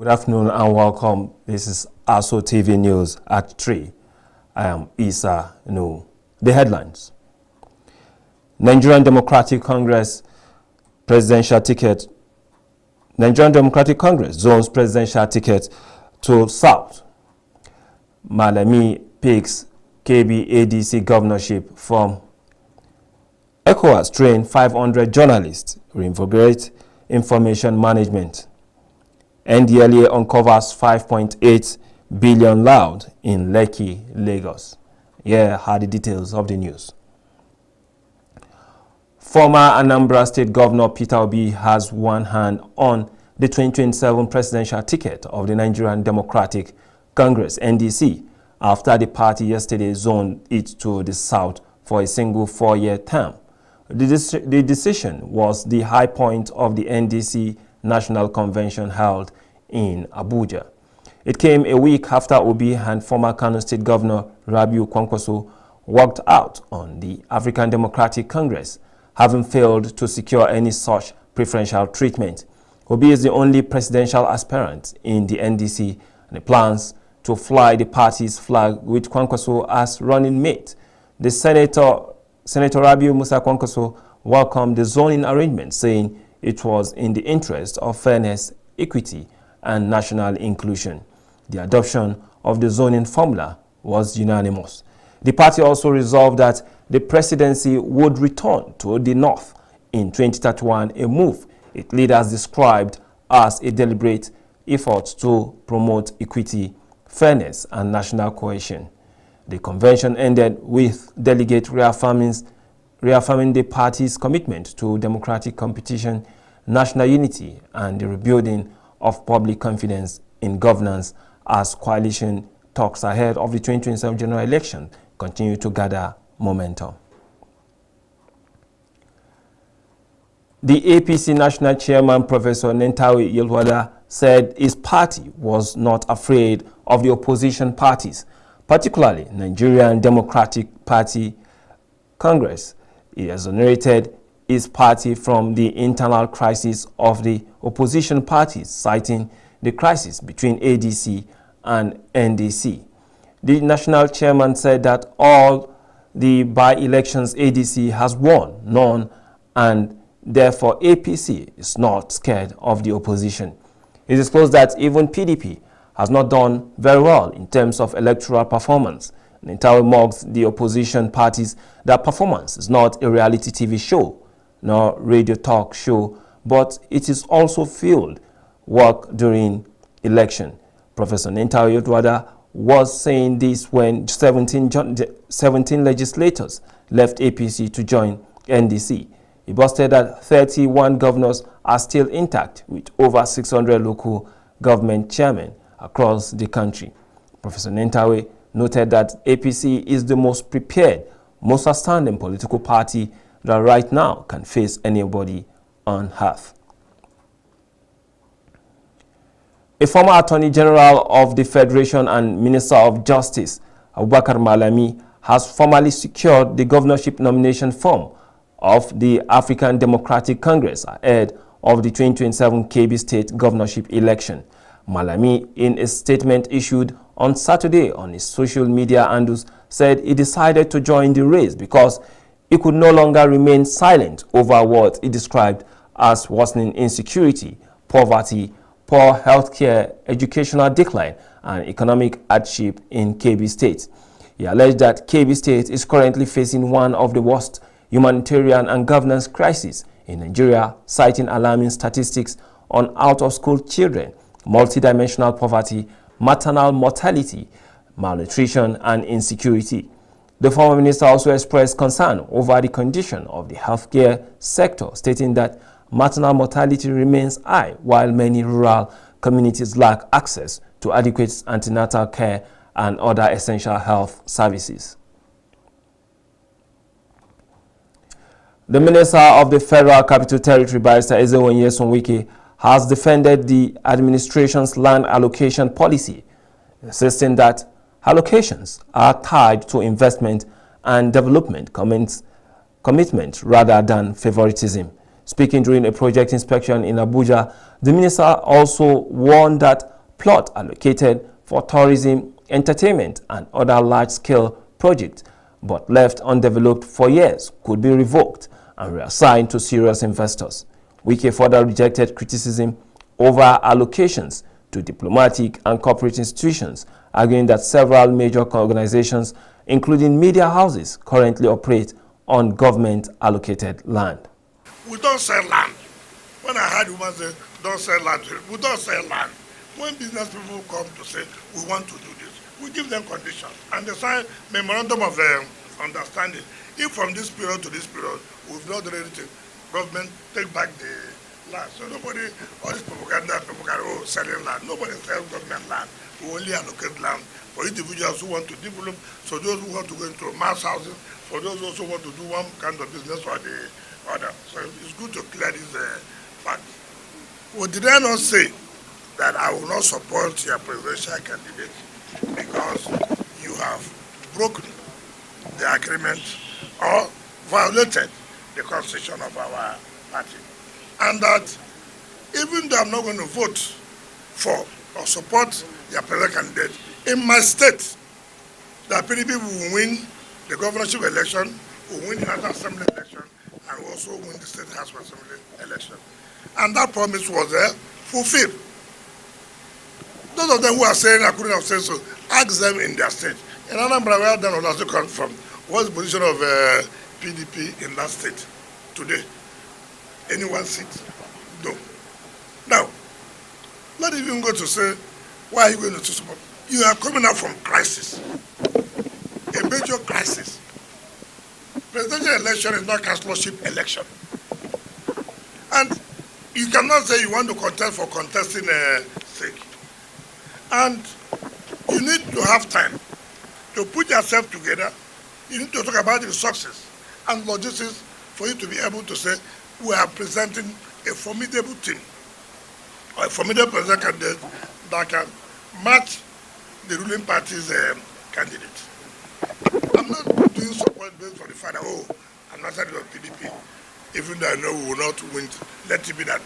Good afternoon and welcome. This is ASO TV News at 3. I am Isa Nuhu. The headlines. Nigerian Democratic Congress presidential ticket. Nigerian Democratic Congress zones presidential ticket to South. Malami picks KB ADC governorship from ECOWAS train 500 journalists, reinvigorate information management. NDLEA uncovers 5.8 billion loud in Lekki, Lagos. Here are the details of the news. Former Anambra State Governor Peter Obi has one hand on the 2027 presidential ticket of the Nigerian Democratic Congress (NDC) after the party yesterday zoned it to the south for a single 4-year term. The decision was the high point of the NDC National Convention held in Abuja. It came a week after Obi and former Kano State Governor Rabiu Kwankwaso walked out on the African Democratic Congress, having failed to secure any such preferential treatment. Obi is the only presidential aspirant in the NDC and plans to fly the party's flag with Kwankwaso as running mate. The Senator Rabiu Musa Kwankwaso welcomed the zoning arrangement, saying it was in the interest of fairness, equity, and national inclusion. The adoption of the zoning formula was unanimous. The party also resolved that the presidency would return to the north in 2031, a move its leaders described as a deliberate effort to promote equity, fairness, and national cohesion. The convention ended with delegates reaffirming the party's commitment to democratic competition, national unity, and the rebuilding of public confidence in governance as coalition talks ahead of the 2027 general election continue to gather momentum. The APC National Chairman, Professor Nentawe Yilwada, said his party was not afraid of the opposition parties, particularly Nigerian Democratic Party Congress. He exonerated his party from the internal crisis of the opposition parties, citing the crisis between ADC and NDC. The national chairman said that all the by-elections ADC has won, none, and therefore APC is not scared of the opposition. He disclosed that even PDP has not done very well in terms of electoral performance. Nentawe mocked the opposition parties that performance is not a reality TV show nor radio talk show, but it is also field work during election. Professor Nentawe Yilwada was saying this when 17 legislators left APC to join NDC. He boasted that 31 governors are still intact with over 600 local government chairmen across the country. Professor Nentawe noted that APC is the most prepared, most outstanding political party that right now can face anybody on earth. A former Attorney General of the Federation and Minister of Justice, Abubakar Malami, has formally secured the governorship nomination form of the African Democratic Congress ahead of the 2027 Kebbi State governorship election. Malami, in a statement issued on Saturday on his social media handles, said he decided to join the race because he could no longer remain silent over what he described as worsening insecurity, poverty, poor healthcare, educational decline, and economic hardship in Kebbi State. He alleged that Kebbi State is currently facing one of the worst humanitarian and governance crises in Nigeria, citing alarming statistics on out-of-school children, multidimensional poverty, maternal mortality, malnutrition, and insecurity. The former minister also expressed concern over the condition of the healthcare sector, stating that maternal mortality remains high while many rural communities lack access to adequate antenatal care and other essential health services. The Minister of the Federal Capital Territory, Barrister Ezenwoye Sonwike, has defended the administration's land allocation policy, insisting that allocations are tied to investment and development commitment rather than favoritism. Speaking during a project inspection in Abuja, the minister also warned that plot allocated for tourism, entertainment and other large-scale projects but left undeveloped for years could be revoked and reassigned to serious investors. Wike further rejected criticism over allocations to diplomatic and corporate institutions, arguing that several major organizations, including media houses, currently operate on government-allocated land. We don't sell land. When I heard women say, don't sell land, we don't sell land. When business people come to say, we want to do this, we give them conditions. And they sign memorandum of understanding. If from this period to this period, we've not done anything, government take back the land. So nobody, all this propaganda, oh, selling land. Nobody sells government land. We only allocate land for individuals who want to develop, so those who want to go into mass housing, for those also who want to do one kind of business or the other. So it's good to clear this fact. Well, did I not say that I will not support your presidential candidate because you have broken the agreement or violated the constitution of our party? And that even though I'm not going to vote for or support your presidential candidate, in my state, the PDP will win the governorship election, will win the National Assembly election, and will also win the State House of Assembly election. And that promise was fulfilled. Those of them who are saying I couldn't have said so, ask them in their state. In Anambra, where Dan Olazu comes from, what's the position of PDP in that state today? Any one seat? No. Now, not even go to say, why are you going to support? You are coming out from crisis, a major crisis. Presidential election is not councillorship election. And you cannot say you want to contest for contesting sake. And you need to have time to put yourself together. You need to talk about the resources and logistics for you to be able to say, we are presenting a formidable team, or a formidable presidential candidate that can match the ruling party's candidate. I'm not doing support based on the fact that, oh, I'm not side of PDP. Even though I know we will not win, let it be that.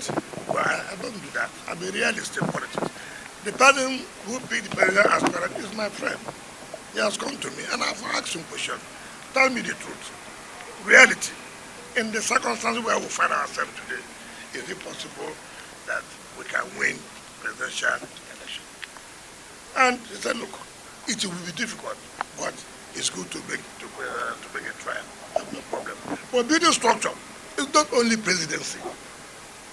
But I don't do that. I'm a realist in politics. The person who picked the president aspirant is my friend. He has come to me and I've asked him question. Tell me the truth. Reality. In the circumstances where we find ourselves today, is it possible that we can win presidential election? And he said, look, it will be difficult, but it's good to make a trial. I have no problem. But building structure is not only presidency.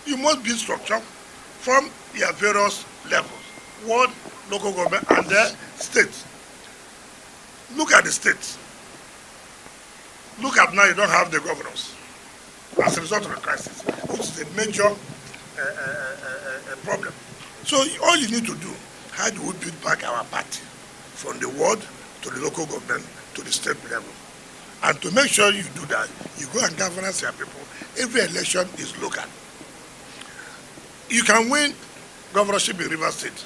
You must build structure from your various levels. Ward, local government, and the states. Look at the states. Look at now you don't have the governors as a result of the crisis, which is a major problem. So all you need to do, how do we build back our party from the ward to the local government to the state level? And to make sure you do that, you go and governance your people. Every election is local. You can win governorship in Rivers State.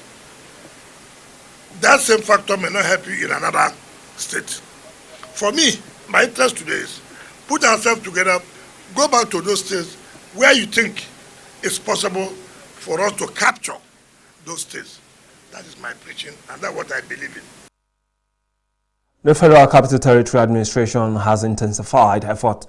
That same factor may not help you in another state. For me, my interest today is put ourselves together, go back to those states where you think it's possible for us to capture those states. That is my preaching, and that's what I believe in. The Federal Capital Territory Administration has intensified efforts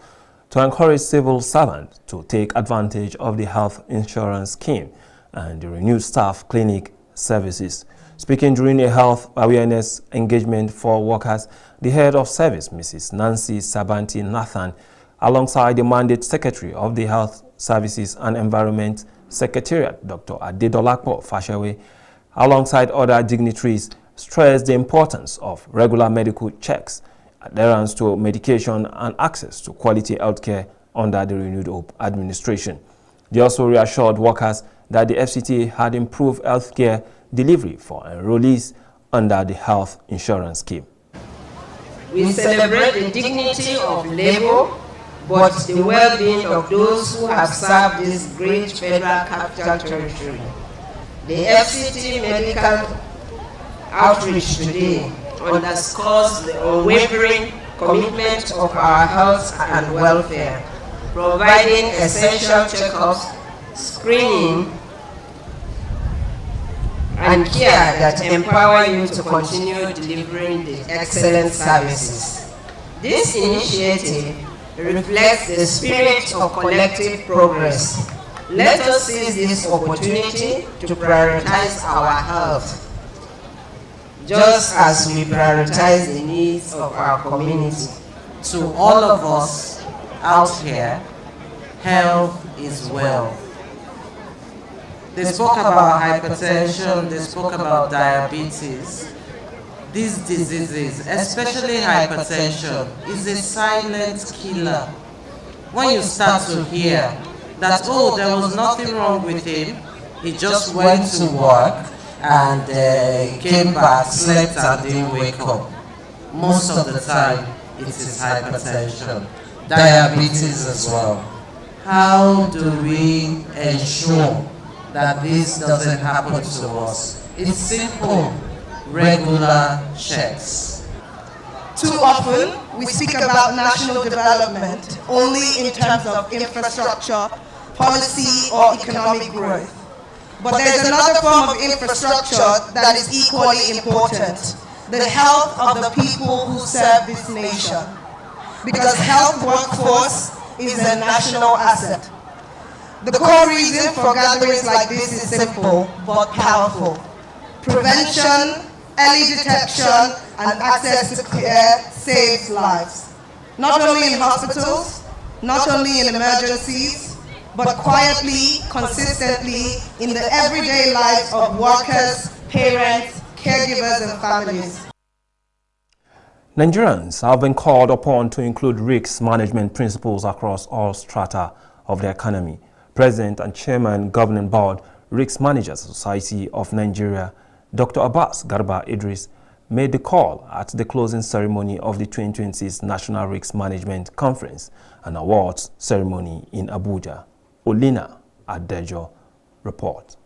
to encourage civil servants to take advantage of the health insurance scheme and the renewed staff clinic services. Speaking during a health awareness engagement for workers, the head of service, Mrs. Nancy Sabanti Nathan, alongside the mandate secretary of the Health Services and Environment Secretariat, Dr. Adedolapo Fashewe, alongside other dignitaries, stressed the importance of regular medical checks, adherence to medication, and access to quality healthcare under the Renewed Hope administration. They also reassured workers that the FCTA had improved healthcare delivery for enrollees under the health insurance scheme. We celebrate the dignity of labor, but the well-being of those who have served this great Federal Capital Territory. The FCT medical outreach today underscores the unwavering commitment of our health and welfare, providing essential checkups, screening, and care that empower you to continue delivering the excellent services. This initiative reflects the spirit of collective progress. Let us seize this opportunity to prioritize our health, just as we prioritize the needs of our community. To all of us out here, health is wealth. They spoke about hypertension, they spoke about diabetes. These diseases, especially hypertension, is a silent killer. When you start to hear that, oh, there was nothing wrong with him, he just went to work and came back, slept and didn't wake up. Most of the time, it is hypertension. Diabetes as well. How do we ensure that this doesn't happen to us? It's simple. Regular checks. Too often, we speak about national development only in terms of infrastructure, policy, or economic growth. But there's another form of infrastructure that is equally important: the health of the people who serve this nation. Because health workforce is a national asset. The core reason for gatherings like this is simple but powerful: prevention, early detection, and access to care saves lives. Not only in hospitals, not only in emergencies, but quietly, consistently, in the everyday lives of workers, parents, caregivers, and families. Nigerians have been called upon to include risk management principles across all strata of the economy. President and Chairman, Governing Board, Risk Managers Society of Nigeria, Dr. Abbas Garba Idris, made the call at the closing ceremony of the 2026 National Risk Management Conference and Awards ceremony in Abuja. Olina Adejo report.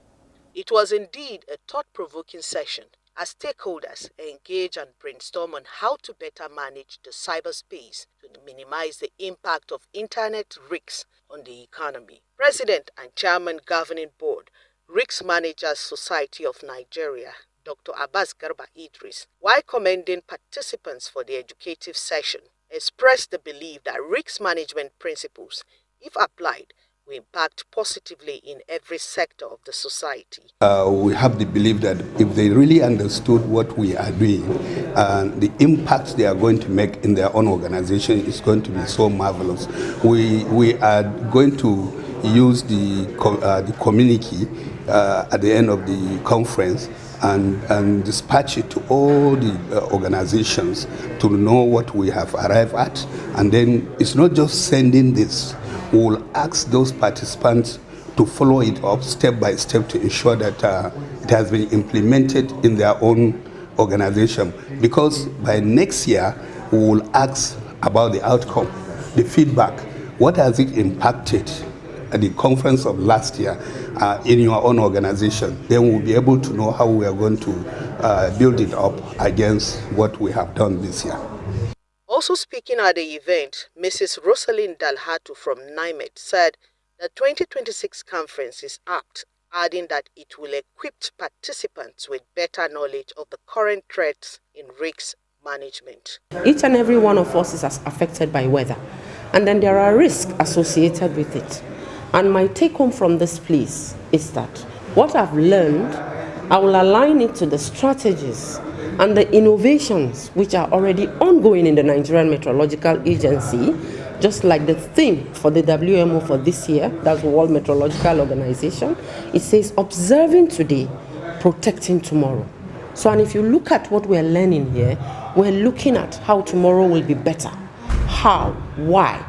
It was indeed a thought-provoking session as stakeholders engage and brainstorm on how to better manage the cyberspace to minimize the impact of internet risks on the economy. President and Chairman Governing Board, Risk Managers Society of Nigeria, Dr. Abbas Garba Idris, while commending participants for the educative session, expressed the belief that risk management principles, if applied, will impact positively in every sector of the society. We have the belief that if they really understood what we are doing, the impact they are going to make in their own organization is going to be so marvelous. We are going to use the communique at the end of the conference and dispatch it to all the organizations to know what we have arrived at. And then it's not just sending this. We will ask those participants to follow it up step by step to ensure that it has been implemented in their own organization. Because by next year, we will ask about the outcome, the feedback. What has it impacted at the conference of last year in your own organization? Then we'll be able to know how we are going to build it up against what we have done this year. Also speaking at the event, Mrs. Rosalind Dalhatu from NIMED said the 2026 conference is apt, adding that it will equip participants with better knowledge of the current threats in risk management. Each and every one of us is affected by weather, and then there are risks associated with it. And my take home from this place is that what I've learned, I will align it to the strategies and the innovations which are already ongoing in the Nigerian Meteorological Agency, just like the theme for the WMO for this year, that's the World Meteorological Organization. It says, observing today, protecting tomorrow. So, and if you look at what we're learning here, we're looking at how tomorrow will be better. How, why,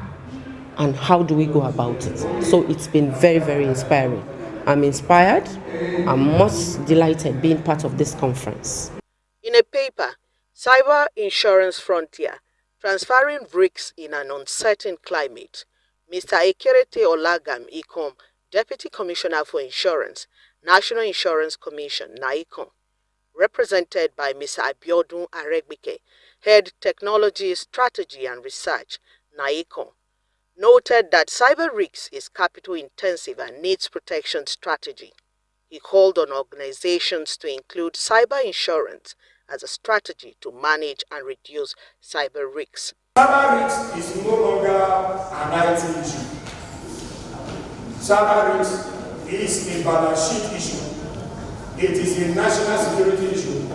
and how do we go about it? So it's been very, very inspiring. I'm inspired. I'm most delighted being part of this conference. In a paper, Cyber Insurance Frontier, Transferring Risks in an Uncertain Climate, Mr. Ekerete Olagam Ikom, Deputy Commissioner for Insurance, National Insurance Commission, NAICOM, represented by Mr. Abiodun Aregbike, Head Technology, Strategy and Research, NAICOM, noted that cyber risks is capital intensive and needs protection strategy. He called on organizations to include cyber insurance as a strategy to manage and reduce cyber risks. Cyber risk is no longer an IT issue. Cyber risk is a balance sheet issue. It is a national security issue,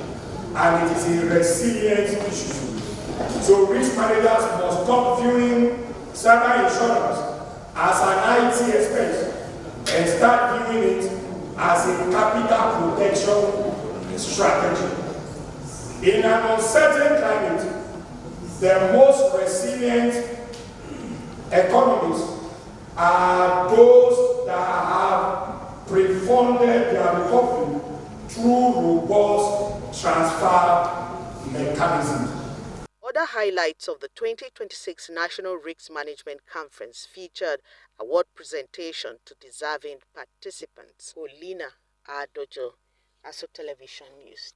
and it is a resilience issue. So risk managers must stop viewing cyber insurance as an IT expense and start viewing it as a capital protection strategy. In an uncertain climate, the most resilient economies are those that have pre-funded their recovery through robust transfer mechanisms. Other highlights of the 2026 National Risk Management Conference featured award presentation to deserving participants. Olina Adojo, ASO Television News.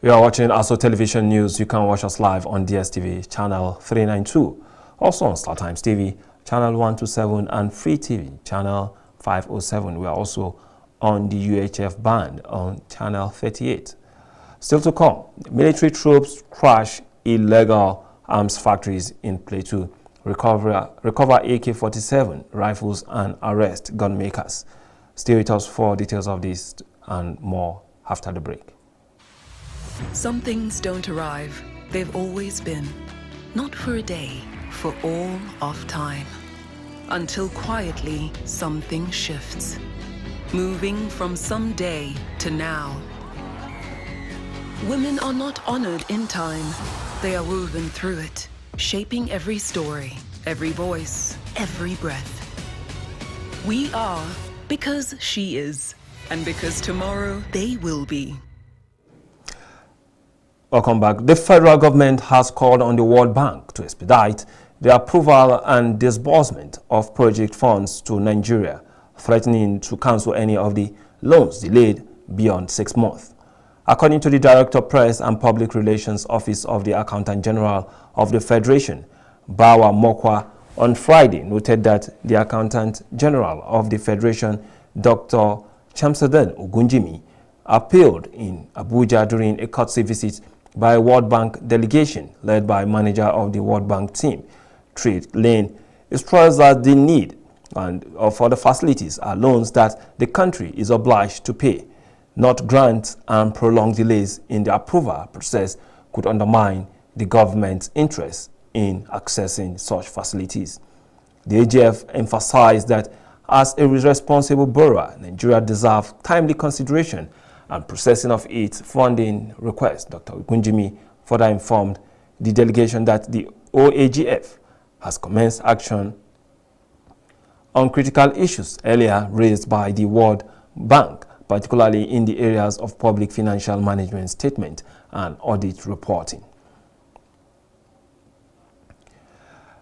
You are watching ASO Television News. You can watch us live on DSTV channel 392, also on StarTimes TV channel 127 and Free TV channel 507. We are also on the UHF band on channel 38. Still to come, military troops crash illegal arms factories in Plateau, recover AK-47 rifles and arrest gun makers. Stay with us for details of this and more after the break. Some things don't arrive, they've always been. Not for a day, for all of time. Until quietly something shifts. Moving from someday to now. Women are not honored in time. They are woven through it, shaping every story, every voice, every breath. We are because she is, and because tomorrow they will be. Welcome back. The federal government has called on the World Bank to expedite the approval and disbursement of project funds to Nigeria, threatening to cancel any of the loans delayed beyond 6 months. According to the Director of Press and Public Relations Office of the Accountant General of the Federation, Bawa Mokwa, on Friday noted that the Accountant General of the Federation, Dr. Shamsuddin Ogunjimi, appealed in Abuja during a courtesy visit by a World Bank delegation led by manager of the World Bank team, Trade Lane. It stressed that the need for the facilities are loans that the country is obliged to pay. Not grants and prolonged delays in the approval process could undermine the government's interest in accessing such facilities. The AGF emphasized that as a responsible borrower, Nigeria deserves timely consideration and processing of its funding request. Dr. Ogunjimi further informed the delegation that the OAGF has commenced action on critical issues earlier raised by the World Bank, particularly in the areas of public financial management statement and audit reporting.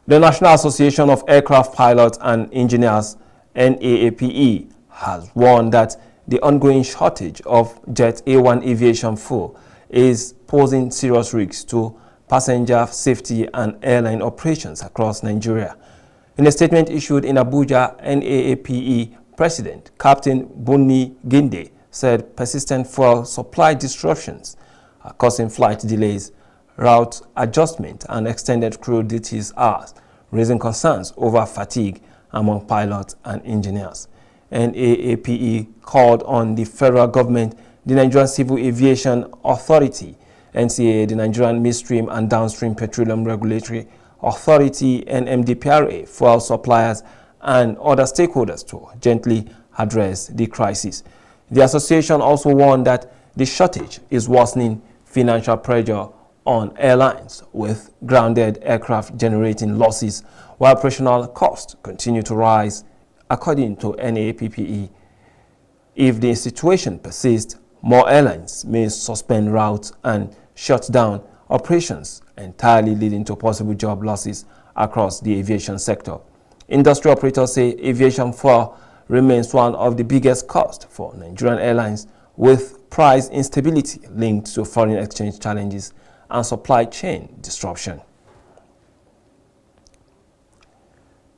The National Association of Aircraft Pilots and Engineers, NAAPE, has warned that the ongoing shortage of Jet A1 aviation fuel is posing serious risks to passenger safety and airline operations across Nigeria. In a statement issued in Abuja, NAAPE President Captain Bunmi Ginde said persistent fuel supply disruptions are causing flight delays, route adjustment, and extended crew duties hours, raising concerns over fatigue among pilots and engineers. NAAPE called on the federal government, the Nigerian Civil Aviation Authority, NCA, the Nigerian Midstream and Downstream Petroleum Regulatory Authority, NMDPRA, fuel suppliers, and other stakeholders to gently address the crisis. The association also warned that the shortage is worsening financial pressure on airlines, with grounded aircraft generating losses while operational costs continue to rise. According to NAAPE, if the situation persists, more airlines may suspend routes and shut down operations, entirely leading to possible job losses across the aviation sector. Industry operators say aviation fuel remains one of the biggest costs for Nigerian airlines, with price instability linked to foreign exchange challenges and supply chain disruption.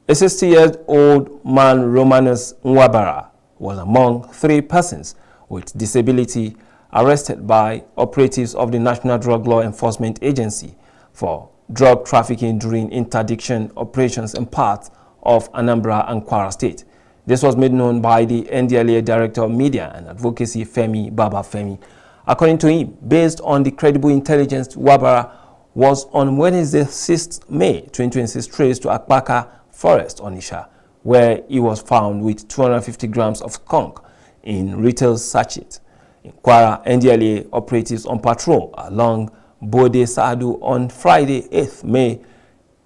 A 60-year-old man, Romanus Nwabara, was among 3 persons with disability arrested by operatives of the National Drug Law Enforcement Agency for drug trafficking during interdiction operations in parts of Anambra and Kwara State. This was made known by the NDLEA Director of Media and Advocacy, Femi Babafemi. According to him, based on the credible intelligence, Wabara was on Wednesday, 6th May 2026 traced to Akpaka Forest, Onitsha, where he was found with 250 grams of skunk in retail sachet. In Kwara, NDLEA operatives on patrol along Bode Sadu on Friday, 8th May,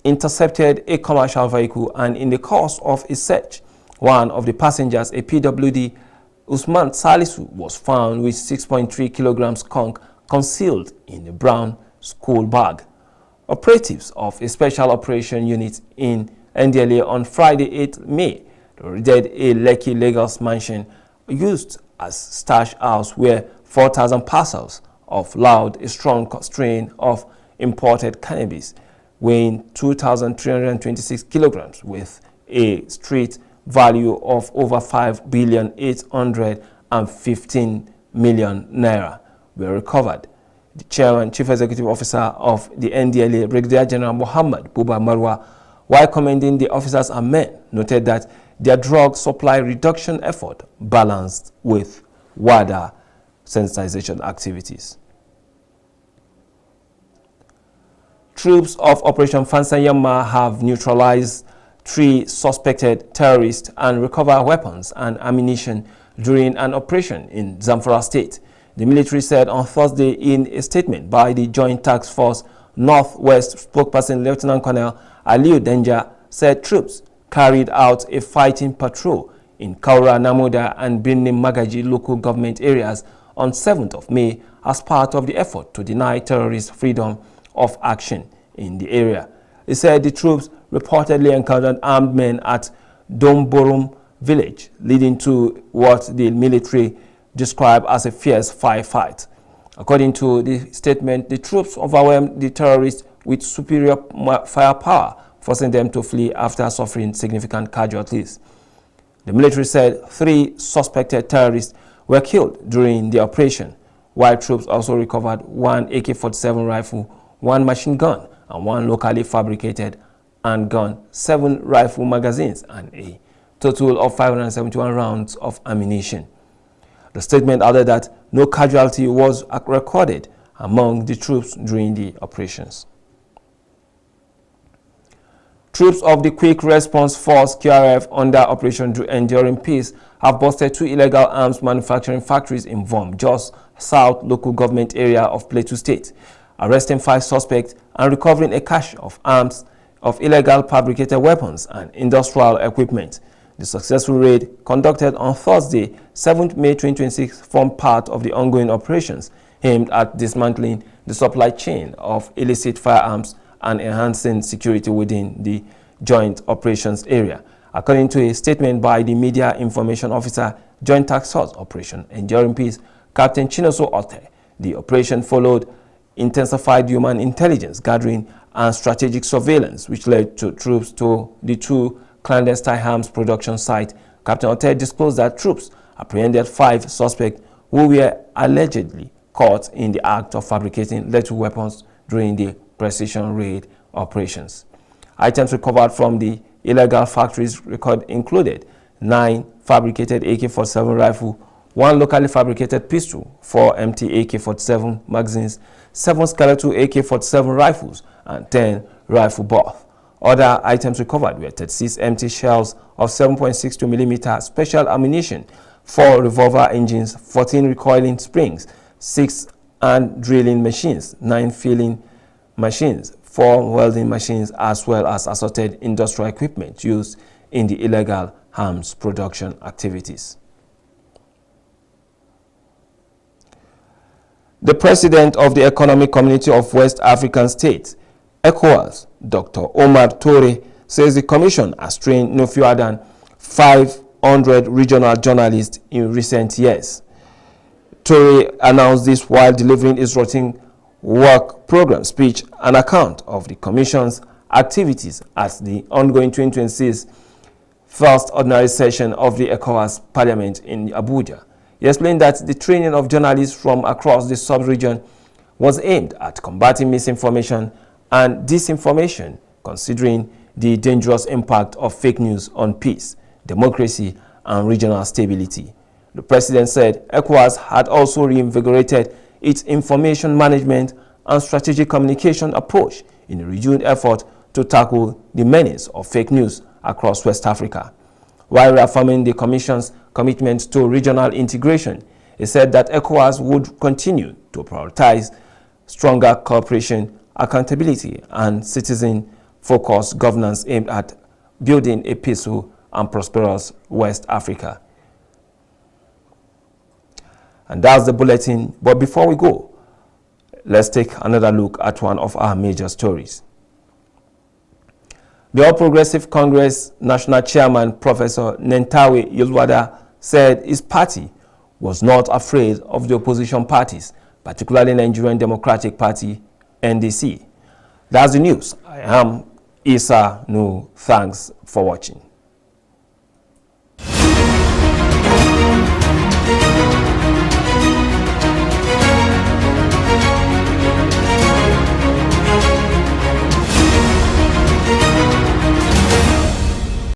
intercepted a commercial vehicle, and in the course of a search, one of the passengers, a PWD Usman Salisu, was found with 6.3 kilograms skunk concealed in a brown school bag. Operatives of a special operation unit in NDLEA on Friday, 8th May, raided a Lekki, Lagos mansion used as stash house where 4,000 parcels of loud, a strong strain of imported cannabis weighing 2,326 kilograms with a street value of over 5,815 million naira were recovered. The Chairman, Chief Executive Officer of the NDLEA, Brigadier General Muhammad Buba Marwa, while commending the officers and men, noted that their drug supply reduction effort balanced with wider sensitization activities. Troops of Operation Fansanyama have neutralized 3 suspected terrorists and recovered weapons and ammunition during an operation in Zamfara State. The military said on Thursday in a statement by the Joint Task Force Northwest spokesperson Lieutenant Colonel Aliu Denja said troops carried out a fighting patrol in Kaura, Namoda and Birnin Magaji local government areas on 7th of May as part of the effort to deny terrorists freedom of action in the area. He said the troops reportedly encountered armed men at Domborum village, leading to what the military described as a fierce firefight. According to the statement, the troops overwhelmed the terrorists with superior firepower, forcing them to flee after suffering significant casualties. The military said 3 suspected terrorists were killed during the operation, while troops also recovered 1 AK-47 rifle, 1 machine gun, and 1 locally fabricated handgun, 7 rifle magazines, and a total of 571 rounds of ammunition. The statement added that no casualty was recorded among the troops during the operations. Troops of the Quick Response Force QRF under Operation Enduring Peace have busted 2 illegal arms manufacturing factories in Vom, Jos South local government area of Plateau State, arresting 5 suspects and recovering a cache of arms, of illegal fabricated weapons and industrial equipment. The successful raid conducted on Thursday, 7th May 2026, formed part of the ongoing operations aimed at dismantling the supply chain of illicit firearms and enhancing security within the joint operations area. According to a statement by the Media Information Officer, Joint Task Force Operation Enduring Peace, Captain Chinoso Ote, the operation followed intensified human intelligence gathering and strategic surveillance, which led to troops to the 2 clandestine arms production site. Captain Ote disclosed that troops apprehended 5 suspects who were allegedly caught in the act of fabricating lethal weapons during the precision raid operations. Items recovered from the illegal factories included 9 fabricated AK-47 rifle, 1 locally fabricated pistol, 4 empty AK-47 magazines, 7 skeletal AK-47 rifles, and 10 rifle butt. Other items recovered were 36 empty shells of 7.62mm special ammunition, 4 revolver engines, 14 recoiling springs, 6 hand drilling machines, 9 filling machines, 4 welding machines, as well as assorted industrial equipment used in the illegal arms production activities. The president of the Economic Community of West African States, ECOWAS, Dr. Omar Toure, says the commission has trained no fewer than 500 regional journalists in recent years. Toure announced this while delivering his routine work program speech, an account of the commission's activities at the ongoing 2026 first ordinary session of the ECOWAS Parliament in Abuja. He explained that the training of journalists from across the sub-region was aimed at combating misinformation and disinformation, considering the dangerous impact of fake news on peace, democracy, and regional stability. The president said ECOWAS had also reinvigorated its information management and strategic communication approach in a renewed effort to tackle the menace of fake news across West Africa. While reaffirming the Commission's commitment to regional integration, he said that ECOWAS would continue to prioritize stronger cooperation, accountability, and citizen-focused governance aimed at building a peaceful and prosperous West Africa. And that's the bulletin. But before we go, let's take another look at one of our major stories. The All Progressive Congress National Chairman, Professor Nentawe Yilwada, said his party was not afraid of the opposition parties, particularly Nigerian Democratic Party, NDC. That's the news. I am Isa Nu. Thanks for watching.